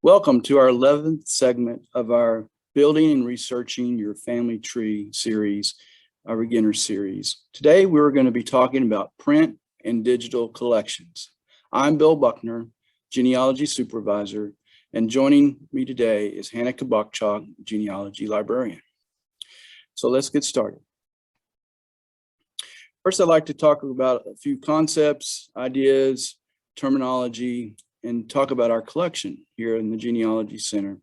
Welcome to our 11th segment of our Building and Researching Your Family Tree series, our beginner series. Today, we're going to be talking about print and digital collections. I'm Bill Buckner, Genealogy Supervisor, and joining me today is Hannah Kabakchak, Genealogy Librarian. So let's get started. First, I'd like to talk about a few concepts, ideas, terminology, and talk about our collection here in the Genealogy Center.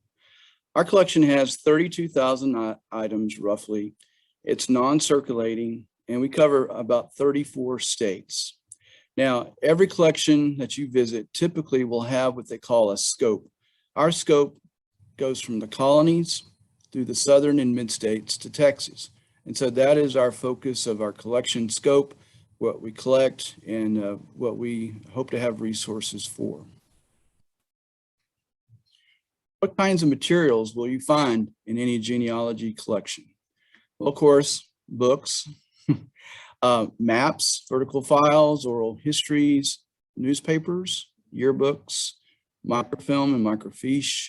Our collection has 32,000 items roughly. It's non-circulating, and we cover about 34 states. Now, every collection that you visit typically will have what they call a scope. Our scope goes from the colonies through the southern and mid-states to Texas. And so that is our focus of our collection scope, what we collect, and what we hope to have resources for. What kinds of materials will you find in any genealogy collection? Well, of course, books, maps, vertical files, oral histories, newspapers, yearbooks, microfilm and microfiche,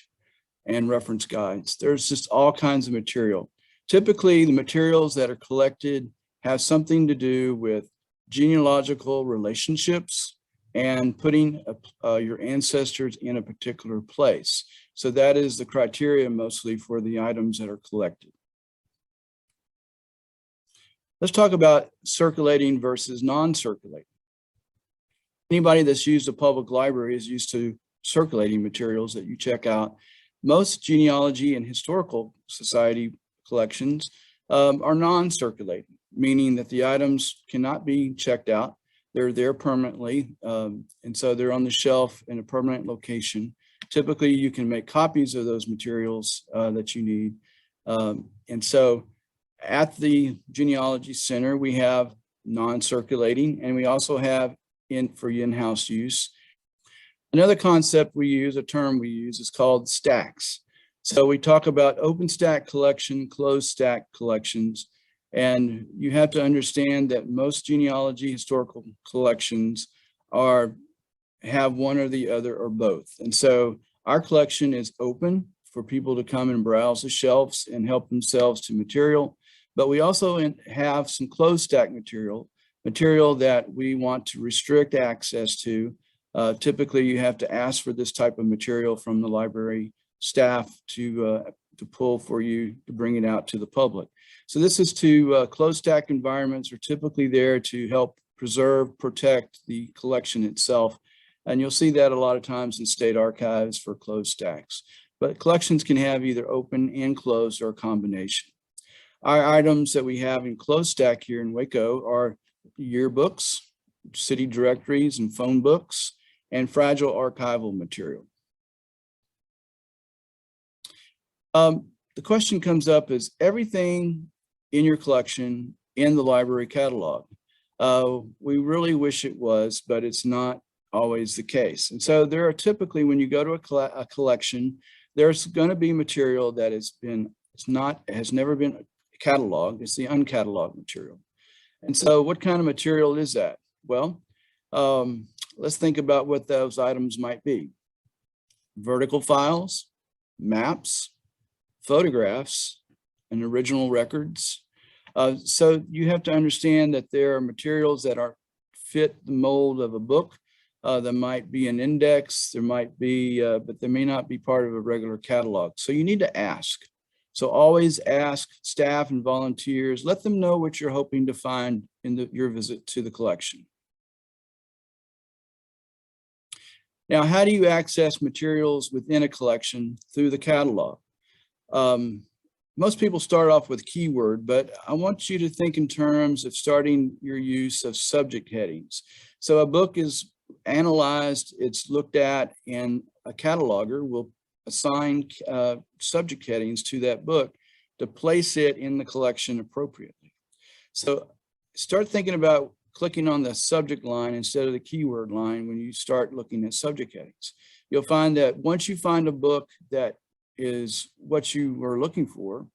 and reference guides. There's just all kinds of material. Typically, the materials that are collected have something to do with genealogical relationships and putting your ancestors in a particular place. So that is the criteria mostly for the items that are collected. Let's talk about circulating versus non-circulating. Anybody that's used a public library is used to circulating materials that you check out. Most genealogy and historical society collections are non-circulating, meaning that the items cannot be checked out. They're there permanently, and so they're on the shelf in a permanent location. Typically, you can make copies of those materials that you need. And so at the Genealogy Center, we have non-circulating, and we also have for in-house use. Another concept we use, a term we use, is called stacks. So we talk about open stack collection, closed stack collections. And you have to understand that most genealogy historical collections have one or the other or both. And so our collection is open for people to come and browse the shelves and help themselves to material. But we also have some closed stack material that we want to restrict access to. Typically, you have to ask for this type of material from the library staff to pull for you to bring it out to the public. So this is to closed stack environments are typically there to help preserve, protect the collection itself. And you'll see that a lot of times in state archives for closed stacks. But collections can have either open and closed or a combination. Our items that we have in closed stack here in Waco are yearbooks, city directories and phone books, and fragile archival material. The question comes up, is everything in your collection in the library catalog? We really wish it was, but it's not always the case. And so there are typically, when you go to a collection, there's going to be material that has never been cataloged. It's the uncatalogued material. And so what kind of material is that? Well, let's think about what those items might be. Vertical files, maps, photographs, and original records. So you have to understand that there are materials that fit the mold of a book. There might be an index, there might be, but they may not be part of a regular catalog. So you need to ask. So always ask staff and volunteers, let them know what you're hoping to find in your visit to the collection. Now, how do you access materials within a collection through the catalog? Most people start off with keyword, but I want you to think in terms of starting your use of subject headings. So a book is analyzed, it's looked at, and a cataloger will assign subject headings to that book to place it in the collection appropriately. So start thinking about clicking on the subject line instead of the keyword line when you start looking at subject headings. You'll find that once you find a book that is what you were looking for,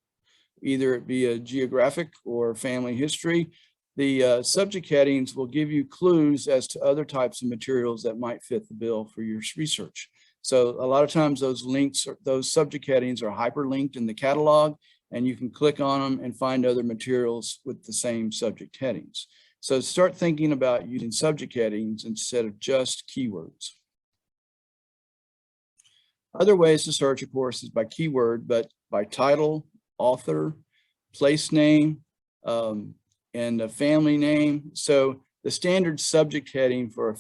either it be a geographic or family history, the subject headings will give you clues as to other types of materials that might fit the bill for your research. So a lot of times those links, those subject headings are hyperlinked in the catalog, and you can click on them and find other materials with the same subject headings. So start thinking about using subject headings instead of just keywords. Other ways to search, of course, is by keyword, but by title, author, place name, and a family name. So the standard subject heading for a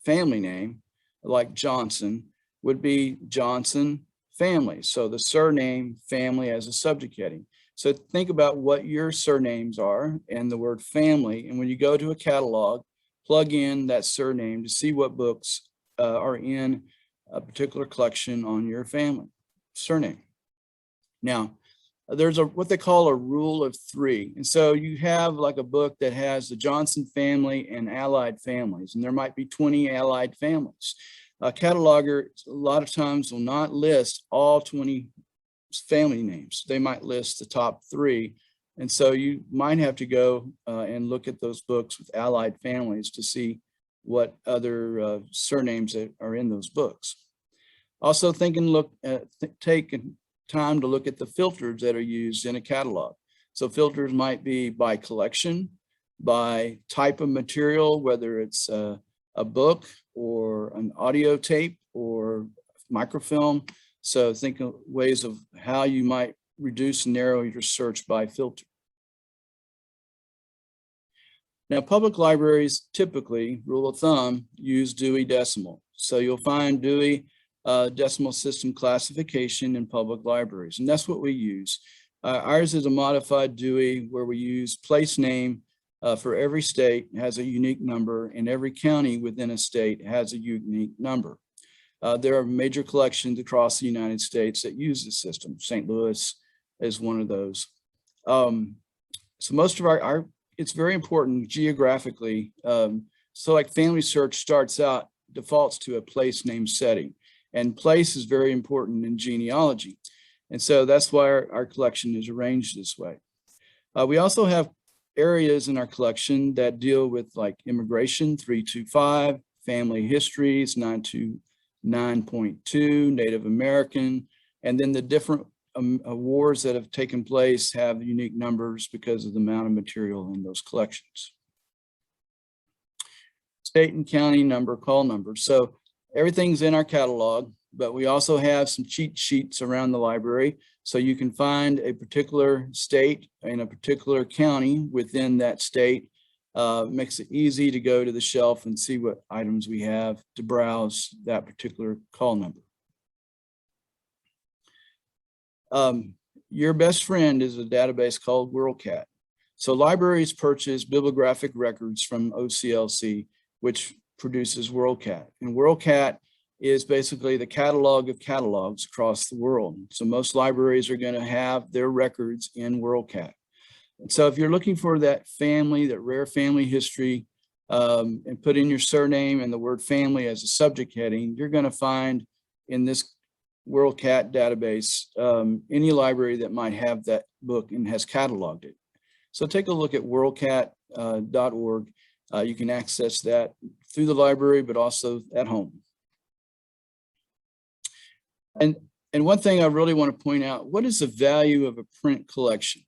family name, like Johnson, would be Johnson family. So the surname family as a subject heading. So think about what your surnames are and the word family. And when you go to a catalog, plug in that surname to see what books are in a particular collection on your family surname. Now, there's what they call a rule of three. And so you have like a book that has the Johnson family and allied families, and there might be 20 allied families. A cataloger a lot of times will not list all 20 family names. They might list the top 3. And so you might have to go and look at those books with allied families to see what other surnames that are in those books. Also take time to look at the filters that are used in a catalog. So filters might be by collection, by type of material, whether it's a book or an audio tape or microfilm. So think of ways of how you might reduce and narrow your search by filter. Now, public libraries typically, rule of thumb, use Dewey Decimal. So you'll find Dewey Decimal System classification in public libraries, and that's what we use. Ours is a modified Dewey where we use place name for every state has a unique number, and every county within a state has a unique number. There are major collections across the United States that use this system. St. Louis is one of those. So most of it's very important geographically. So like Family Search starts out, defaults to a place name setting, and place is very important in genealogy. And so that's why our collection is arranged this way. We also have areas in our collection that deal with like immigration, 325, family histories, 929.2, Native American, and then the different wars that have taken place have unique numbers because of the amount of material in those collections. State and county number, call number. So everything's in our catalog, but we also have some cheat sheets around the library. So you can find a particular state and a particular county within that state. Makes it easy to go to the shelf and see what items we have to browse that particular call number. Your best friend is a database called Worldcat. So libraries purchase bibliographic records from OCLC, which produces Worldcat. And Worldcat is basically the catalog of catalogs across the world. So most libraries are going to have their records in Worldcat. And so if you're looking for that family, that rare family history, and put in your surname and the word family as a subject heading, you're going to find in this Worldcat database any library that might have that book and has cataloged it. So take a look at worldcat.org. You can access that through the library, but also at home. And one thing I really want to point out, what is the value of a print collection?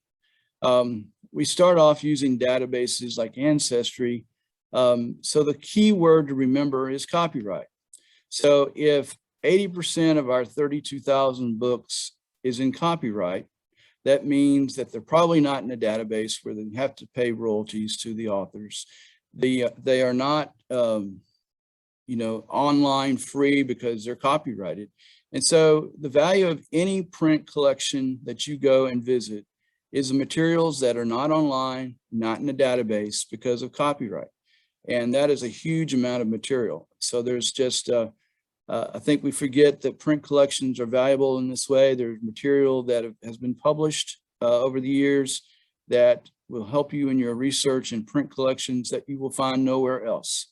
We start off using databases like Ancestry. So the key word to remember is copyright. So if 80% of our 32,000 books is in copyright, that means that they're probably not in a database where they have to pay royalties to the authors. They are not, online free because they're copyrighted. And so the value of any print collection that you go and visit is the materials that are not online, not in a database because of copyright. And that is a huge amount of material. So there's just, I think we forget that print collections are valuable in this way. There's material that has been published over the years that will help you in your research and print collections that you will find nowhere else.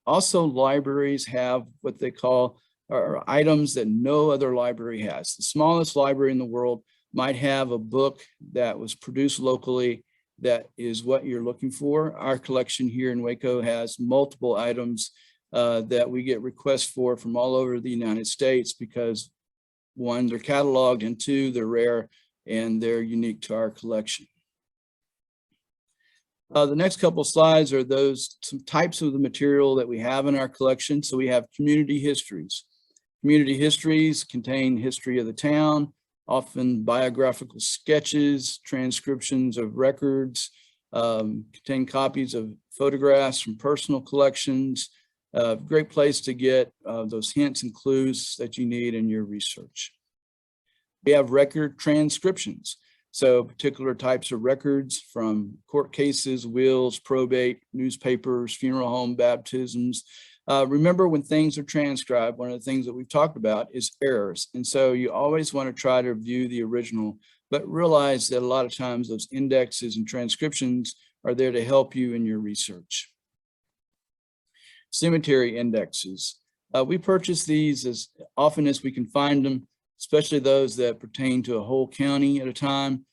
Also, libraries have what they call are items that no other library has. The smallest library in the world might have a book that was produced locally that is what you're looking for. Our collection here in Waco has multiple items that we get requests for from all over the United States because one, they're cataloged, and two, they're rare and they're unique to our collection. The next couple of slides are some types of the material that we have in our collection. So we have community histories. Community histories contain history of the town, often biographical sketches, transcriptions of records, contain copies of photographs from personal collections. Great place to get those hints and clues that you need in your research. We have record transcriptions. So particular types of records from court cases, wills, probate, newspapers, funeral home, baptisms. Remember, when things are transcribed, one of the things that we've talked about is errors. And so you always want to try to view the original, but realize that a lot of times those indexes and transcriptions are there to help you in your research. Cemetery indexes. We purchase these as often as we can find them, especially those that pertain to a whole county at a time.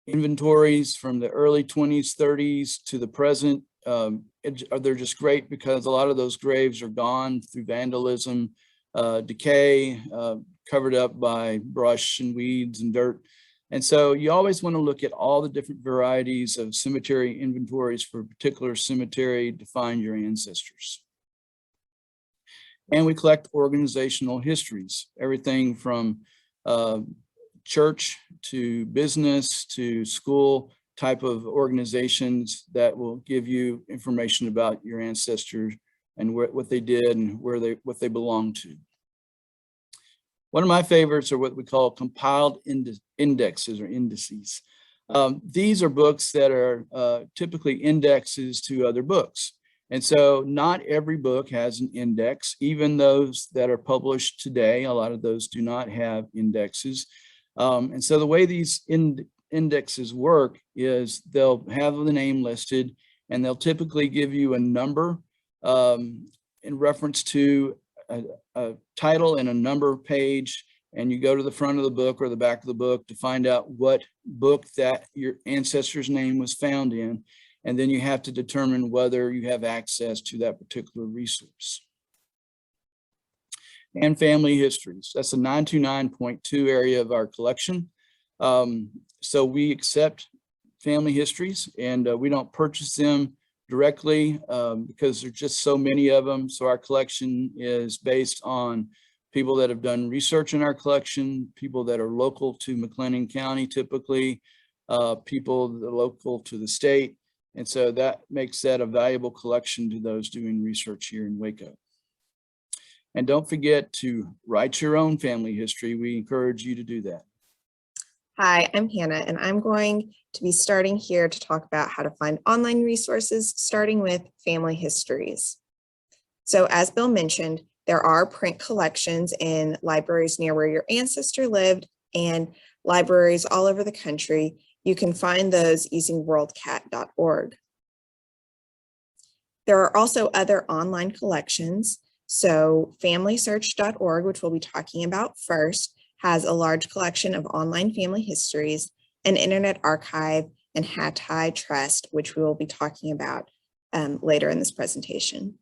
Inventories from the early 20s, 30s to the present. They're just great because a lot of those graves are gone through vandalism, decay, covered up by brush and weeds and dirt. And so you always want to look at all the different varieties of cemetery inventories for a particular cemetery to find your ancestors. And we collect organizational histories, everything from church to business to school type of organizations that will give you information about your ancestors and what they did and what they belong to. One of my favorites are what we call compiled indexes or indices. These are books that are typically indexes to other books. And so not every book has an index, even those that are published today. A lot of those do not have indexes. And so the way these indexes work is they'll have the name listed, and they'll typically give you a number in reference to a title and a number page, and you go to the front of the book or the back of the book to find out what book that your ancestor's name was found in, and then you have to determine whether you have access to that particular resource. And family histories. That's a 929.2 area of our collection. So we accept family histories, and we don't purchase them directly because there's just so many of them. So our collection is based on people that have done research in our collection, people that are local to McLennan County typically, people that are local to the state. And so that makes that a valuable collection to those doing research here in Waco. And don't forget to write your own family history. We encourage you to do that. Hi, I'm Hannah, and I'm going to be starting here to talk about how to find online resources, starting with family histories. So as Bill mentioned, there are print collections in libraries near where your ancestor lived and libraries all over the country. You can find those using worldcat.org. There are also other online collections. So familysearch.org, which we'll be talking about first, has a large collection of online family histories, and Internet Archive and Hattie Trust, which we will be talking about later in this presentation.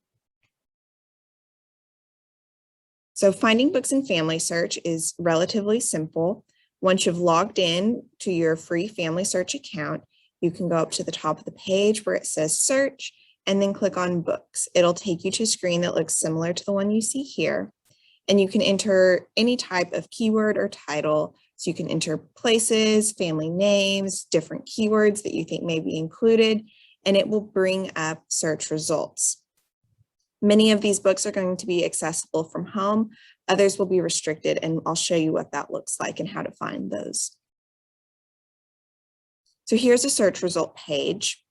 So finding books in Family Search is relatively simple. Once you've logged in to your free Family Search account, you can go up to the top of the page where it says search and then click on books. It'll take you to a screen that looks similar to the one you see here. And you can enter any type of keyword or title. So you can enter places, family names, different keywords that you think may be included, and it will bring up search results. Many of these books are going to be accessible from home. Others will be restricted, and I'll show you what that looks like and how to find those. So here's a search result page.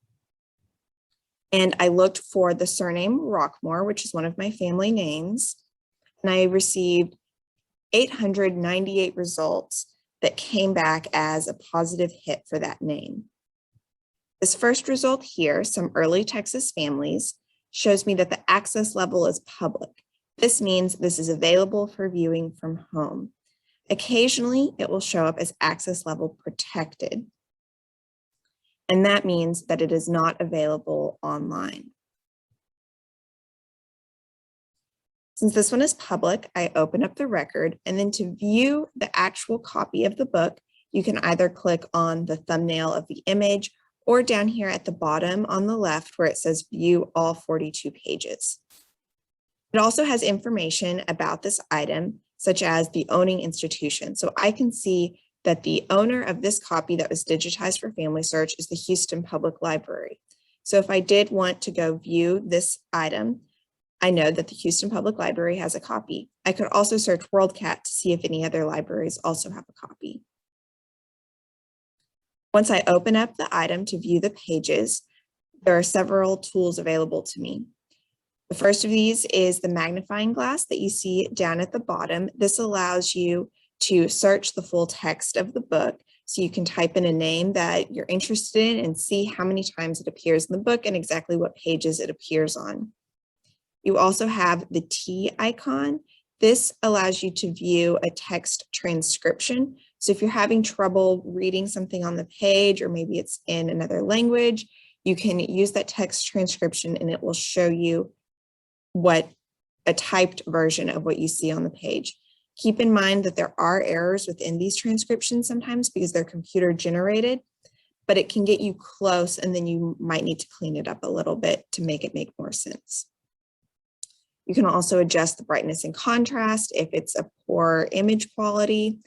And I looked for the surname Rockmore, which is one of my family names. And I received 898 results that came back as a positive hit for that name. This first result here, some early Texas families, shows me that the access level is public. This means this is available for viewing from home. Occasionally, it will show up as access level protected. And that means that it is not available online. Since this one is public, I open up the record, and then to view the actual copy of the book, you can either click on the thumbnail of the image or down here at the bottom on the left where it says view all 42 pages. It also has information about this item, such as the owning institution. So I can see that the owner of this copy that was digitized for Family Search is the Houston Public Library. So if I did want to go view this item, I know that the Houston Public Library has a copy. I could also search Worldcat to see if any other libraries also have a copy. Once I open up the item to view the pages, there are several tools available to me. The first of these is the magnifying glass that you see down at the bottom. This allows you to search the full text of the book. So you can type in a name that you're interested in and see how many times it appears in the book and exactly what pages it appears on. You also have the T icon. This allows you to view a text transcription. So if you're having trouble reading something on the page, or maybe it's in another language, you can use that text transcription and it will show you what a typed version of what you see on the page. Keep in mind that there are errors within these transcriptions sometimes because they're computer generated, but it can get you close and then you might need to clean it up a little bit to make it make more sense. You can also adjust the brightness and contrast if it's a poor image quality.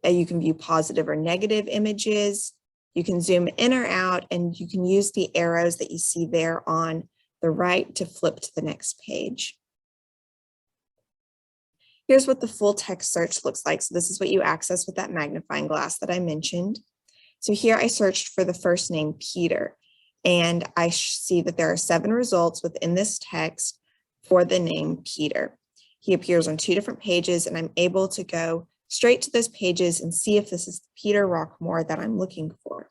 You can view positive or negative images. You can zoom in or out, and you can use the arrows that you see there on the right to flip to the next page. Here's what the full text search looks like. So this is what you access with that magnifying glass that I mentioned. So here I searched for the first name, Peter, and I see that there are 7 results within this text for the name Peter. He appears on 2 different pages, and I'm able to go straight to those pages and see if this is Peter Rockmore that I'm looking for.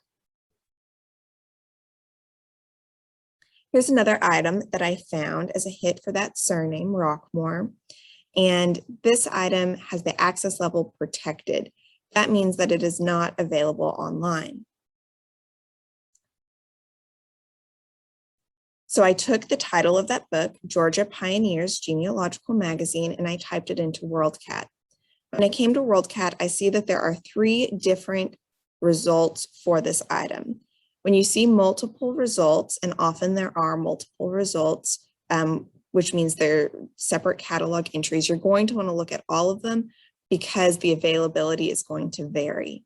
Here's another item that I found as a hit for that surname, Rockmore. And this item has the access level protected. That means that it is not available online. So I took the title of that book, Georgia Pioneers Genealogical Magazine, and I typed it into Worldcat. When I came to Worldcat, I see that there are 3 different results for this item. When you see multiple results, and often there are multiple results, which means they're separate catalog entries, you're going to want to look at all of them because the availability is going to vary.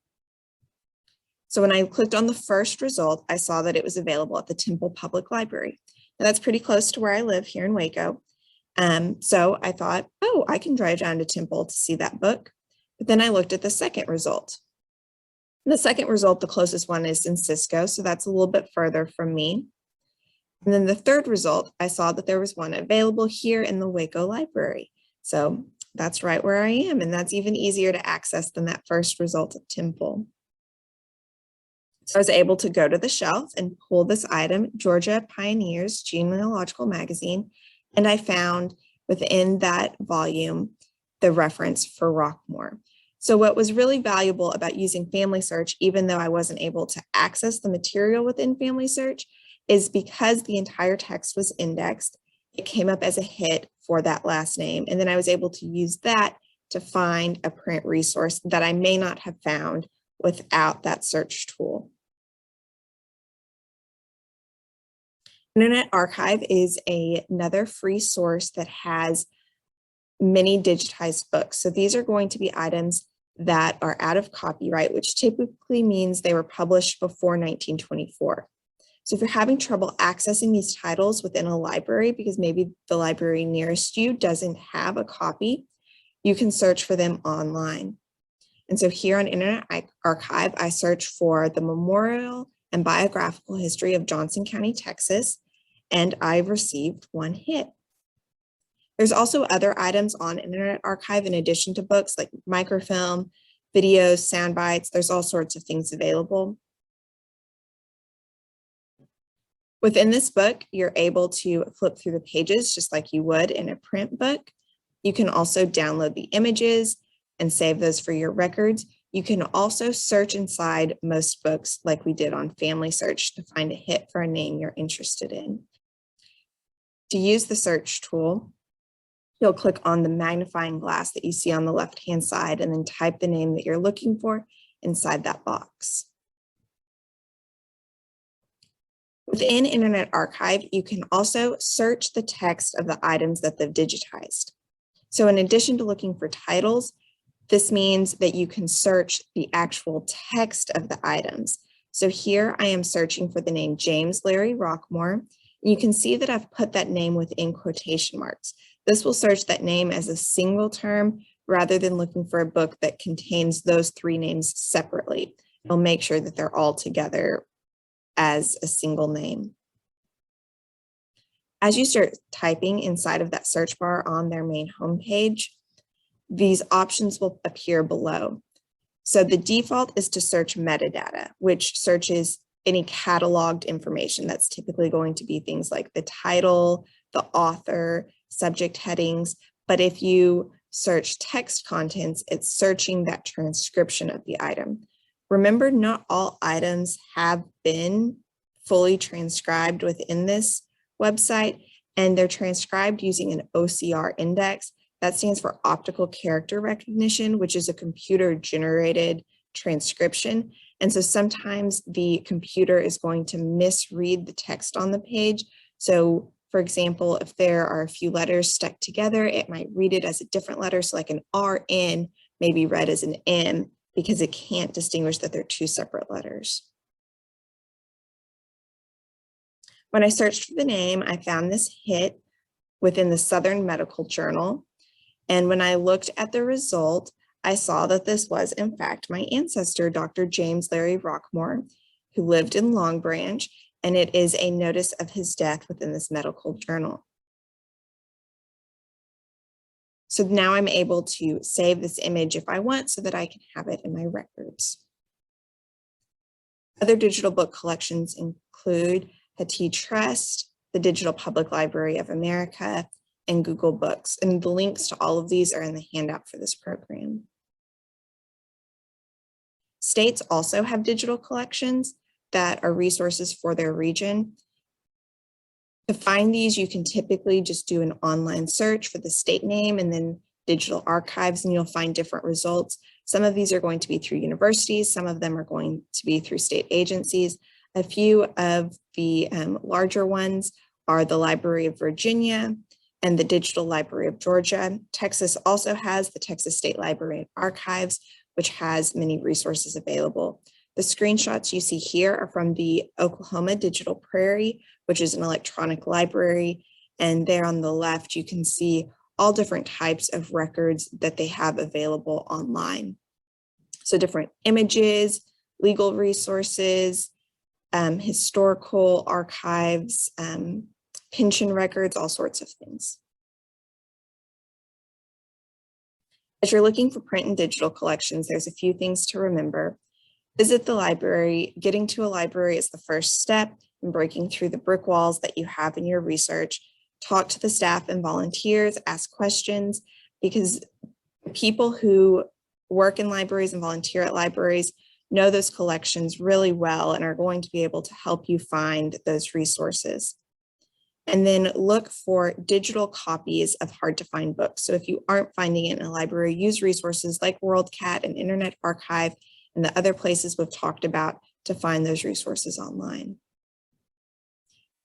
So when I clicked on the first result, I saw that it was available at the Temple Public Library. Now that's pretty close to where I live here in Waco. So I thought, oh, I can drive down to Temple to see that book. But then I looked at the second result. The second result, the closest one is in Cisco, so that's a little bit further from me. And then the third result, I saw that there was one available here in the Waco Library. So that's right where I am, and that's even easier to access than that first result of Temple. So I was able to go to the shelf and pull this item, Georgia Pioneers Genealogical Magazine, and I found within that volume the reference for Rockmore. So what was really valuable about using Family Search, even though I wasn't able to access the material within Family Search, is because the entire text was indexed, it came up as a hit for that last name. And then I was able to use that to find a print resource that I may not have found without that search tool. Internet Archive is another free source that has many digitized books. So these are going to be items that are out of copyright, which typically means they were published before 1924. So if you're having trouble accessing these titles within a library because maybe the library nearest you doesn't have a copy, you can search for them online. And so here on Internet Archive, I search for the memorial and biographical history of Johnson County, Texas, and I've received 1 hit. There's also other items on Internet Archive in addition to books like microfilm, videos, sound bites. There's all sorts of things available. Within this book, you're able to flip through the pages just like you would in a print book. You can also download the images and save those for your records. You can also search inside most books like we did on Family Search to find a hit for a name you're interested in. To use the search tool, you'll click on the magnifying glass that you see on the left-hand side and then type the name that you're looking for inside that box. Within Internet Archive, you can also search the text of the items that they've digitized. So in addition to looking for titles, this means that you can search the actual text of the items. So here I am searching for the name James Larry Rockmore. You can see that I've put that name within quotation marks. This will search that name as a single term rather than looking for a book that contains those three names separately. It'll make sure that they're all together as a single name. As you start typing inside of that search bar on their main homepage, these options will appear below. So the default is to search metadata, which searches any cataloged information. That's typically going to be things like the title, the author, subject headings. But if you search text contents, it's searching that transcription of the item. Remember, not all items have been fully transcribed within this website, and they're transcribed using an OCR index. That stands for optical character recognition, which is a computer-generated transcription. And so sometimes the computer is going to misread the text on the page. So for example, if there are a few letters stuck together, it might read it as a different letter. So like an RN may be read as an M because it can't distinguish that they're two separate letters. When I searched for the name, I found this hit within the Southern Medical Journal. And when I looked at the result, I saw that this was in fact my ancestor, Dr. James Larry Rockmore, who lived in Long Branch, and it is a notice of his death within this medical journal. So now I'm able to save this image if I want so that I can have it in my records. Other digital book collections include HathiTrust, the Digital Public Library of America, and Google Books. And the links to all of these are in the handout for this program. States also have digital collections that are resources for their region. To find these, you can typically just do an online search for the state name and then digital archives, and you'll find different results. Some of these are going to be through universities. Some of them are going to be through state agencies. A few of the larger ones are the Library of Virginia and the Digital Library of Georgia. Texas also has the Texas State Library and Archives, which has many resources available. The screenshots you see here are from the Oklahoma Digital Prairie, which is an electronic library. And there on the left, you can see all different types of records that they have available online. So different images, legal resources, historical archives, pension records, all sorts of things. As you're looking for print and digital collections, there's a few things to remember. Visit the library. Getting to a library is the first step in breaking through the brick walls that you have in your research. Talk to the staff and volunteers, ask questions, because people who work in libraries and volunteer at libraries know those collections really well and are going to be able to help you find those resources. And then look for digital copies of hard to find books. So if you aren't finding it in a library, use resources like Worldcat and Internet Archive and the other places we've talked about to find those resources online.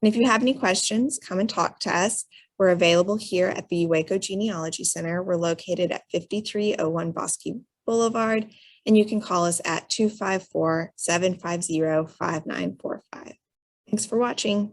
And if you have any questions, come and talk to us. We're available here at the Waco Genealogy Center. We're located at 5301 Bosque Boulevard, and you can call us at 254-750-5945. Thanks for watching.